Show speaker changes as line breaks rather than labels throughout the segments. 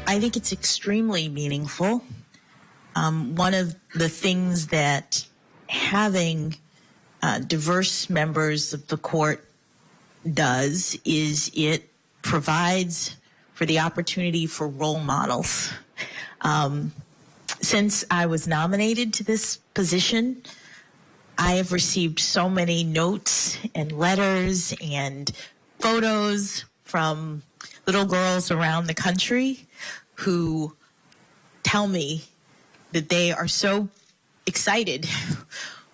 I think it's extremely meaningful. One of the things that having diverse members of the court does is it provides for the opportunity for role models. Since I was nominated to this position, I have received so many notes and letters and photos from little girls around the country who tell me that they are so excited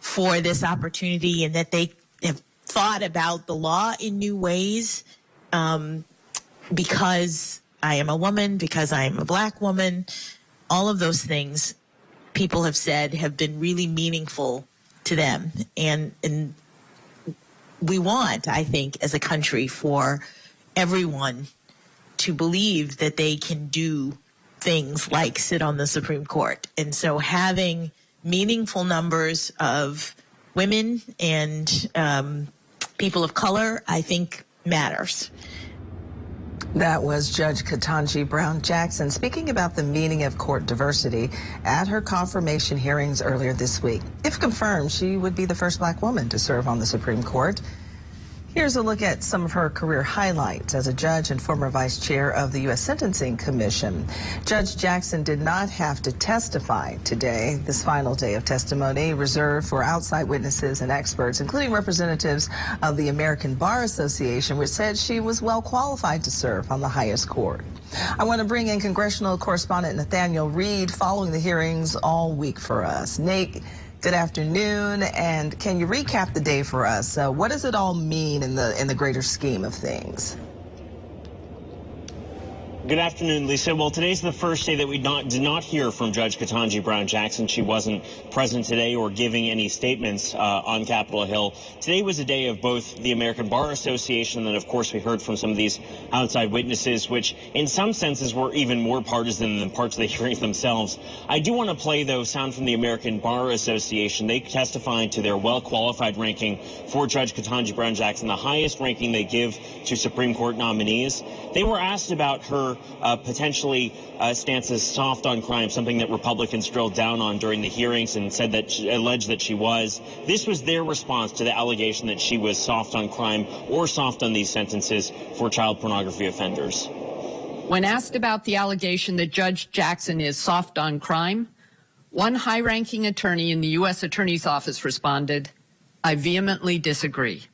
for this opportunity and that they have thought about the law in new ways because I am a woman, because I am a Black woman. All of those things people have said have been really meaningful to them. And we want, I think, as a country, for everyone to believe that they can do things like sit on the Supreme Court. And so having meaningful numbers of women and people of color, I think, matters.
That was Judge Ketanji Brown Jackson speaking about the meaning of court diversity at her confirmation hearings earlier this week. If confirmed, she would be the first Black woman to serve on the Supreme Court. Here's a look at some of her career highlights as a judge and former vice chair of the U.S. Sentencing Commission. Judge Jackson did not have to testify today, this final day of testimony reserved for outside witnesses and experts, including representatives of the American Bar Association, which said she was well qualified to serve on the highest court. I want to bring in congressional correspondent Nathaniel Reed following the hearings all week for us. Nate, good afternoon, and can you recap the day for us? What does it all mean in the greater scheme of things?
Good afternoon, Lisa. Well, today's the first day that we did not hear from Judge Ketanji Brown Jackson. She wasn't present today or giving any statements on Capitol Hill. Today was a day of both the American Bar Association and then, of course, we heard from some of these outside witnesses, which in some senses were even more partisan than parts of the hearings themselves. I do want to play, though, sound from the American Bar Association. They testified to their well-qualified ranking for Judge Ketanji Brown Jackson, the highest ranking they give to Supreme Court nominees. They were asked about her potentially stance as soft on crime, something that Republicans drilled down on during the hearings and said that alleged that she was. This was their response to the allegation that she was soft on crime or soft on these sentences for child pornography offenders.
When asked about the allegation that Judge Jackson is soft on crime, one high-ranking attorney in the U.S. Attorney's Office responded, "I vehemently disagree."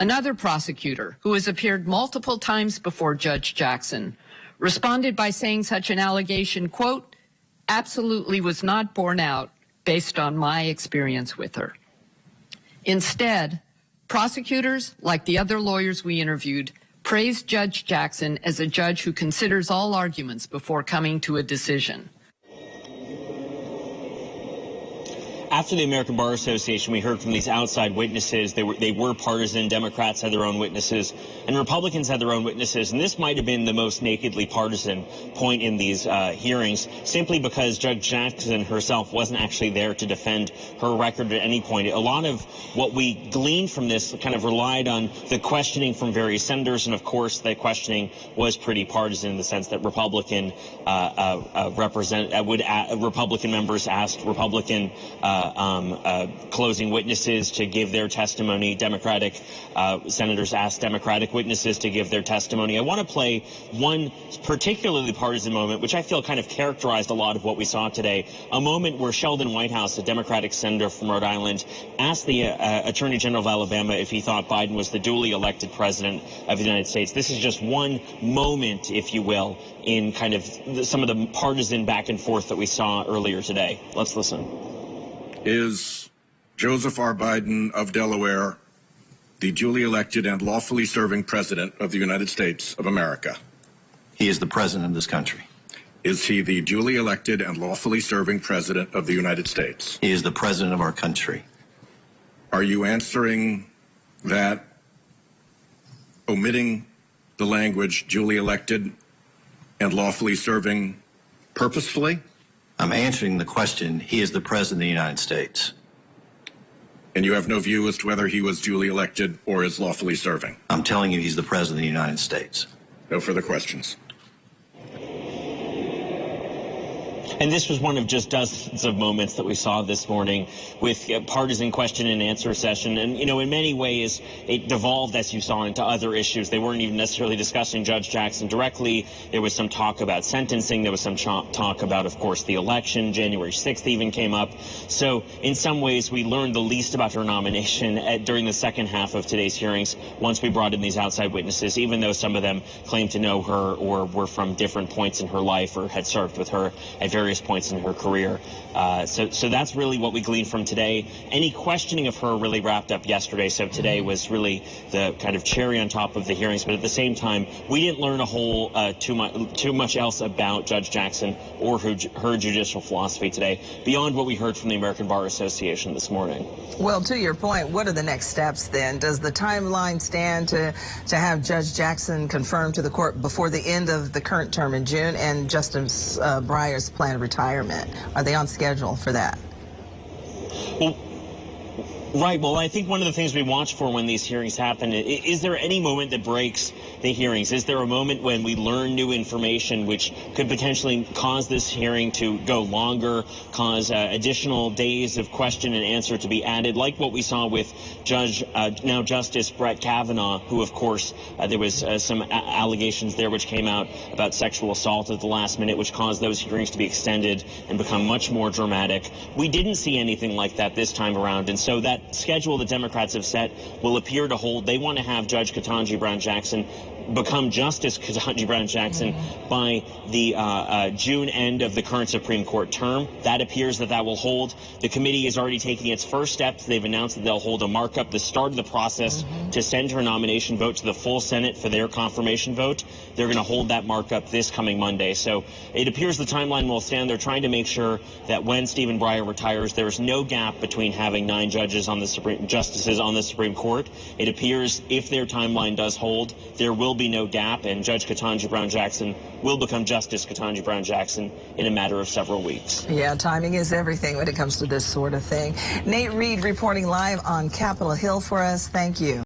Another prosecutor, who has appeared multiple times before Judge Jackson, responded by saying such an allegation, quote, absolutely was not borne out based on my experience with her. Instead, prosecutors, like the other lawyers we interviewed, praised Judge Jackson as a judge who considers all arguments before coming to a decision.
After the American Bar Association, we heard from these outside witnesses. They were partisan. Democrats had their own witnesses, and Republicans had their own witnesses. And this might have been the most nakedly partisan point in these hearings, simply because Judge Jackson herself wasn't actually there to defend her record at any point. A lot of what we gleaned from this kind of relied on the questioning from various senators, and of course, the questioning was pretty partisan in the sense that Republican Republican members asked Republican closing witnesses to give their testimony. Democratic senators asked Democratic witnesses to give their testimony. I want to play one particularly partisan moment, which I feel kind of characterized a lot of what we saw today. A moment where Sheldon Whitehouse, a Democratic senator from Rhode Island, asked the Attorney General of Alabama if he thought Biden was the duly elected president of the United States. This is just one moment, if you will, in kind of some of the partisan back and forth that we saw earlier today. Let's listen.
Is Joseph R. Biden of Delaware the duly elected and lawfully serving president of the United States of America?
He is the president of this country.
Is he the duly elected and lawfully serving president of the United States?
He is the president of our country.
Are you answering that, omitting the language duly elected and lawfully serving purposefully?
I'm answering the question. He is the president of the United States.
And you have no view as to whether he was duly elected or is lawfully serving?
I'm telling you he's the president of the United States.
No further questions.
And this was one of just dozens of moments that we saw this morning with a partisan question and answer session. And, you know, in many ways, it devolved, as you saw, into other issues. They weren't even necessarily discussing Judge Jackson directly. There was some talk about sentencing. There was some talk about, of course, the election. January 6th even came up. So in some ways, we learned the least about her nomination during the second half of today's hearings once we brought in these outside witnesses, even though some of them claimed to know her or were from different points in her life or had served with her at various points in her career. So that's really what we gleaned from today. Any questioning of her really wrapped up yesterday, so today was really the kind of cherry on top of the hearings. But at the same time, we didn't learn a whole too much else about Judge Jackson or her judicial philosophy today, beyond what we heard from the American Bar Association this morning.
Well, to your point, what are the next steps then? Does the timeline stand to have Judge Jackson confirmed to the court before the end of the current term in June, and Justice Breyer's planned retirement? Are they on schedule for that?
Well, right. Well, I think one of the things we watch for when these hearings happen, is there any moment that breaks the hearings? Is there a moment when we learn new information which could potentially cause this hearing to go longer, cause additional days of question and answer to be added, like what we saw with now Justice Brett Kavanaugh, who, of course, there was some allegations there which came out about sexual assault at the last minute, which caused those hearings to be extended and become much more dramatic. We didn't see anything like that this time around, and so that schedule the Democrats have set will appear to hold. They want to have Judge Ketanji Brown Jackson become Justice Ketanji Brown Jackson by the June end of the current Supreme Court term. That appears that will hold. The committee is already taking its first steps. They've announced that they'll hold a markup, the start of the process to send her nomination vote to the full Senate for their confirmation vote. They're going to hold that markup this coming Monday. So it appears the timeline will stand. They're trying to make sure that when Stephen Breyer retires, there is no gap between having 9 justices on the Supreme Court. It appears if their timeline does hold, there will be no gap, and Judge Ketanji Brown Jackson will become Justice Ketanji Brown Jackson in a matter of several weeks.
Yeah, timing is everything when it comes to this sort of thing. Nate Reed reporting live on Capitol Hill for us. Thank you.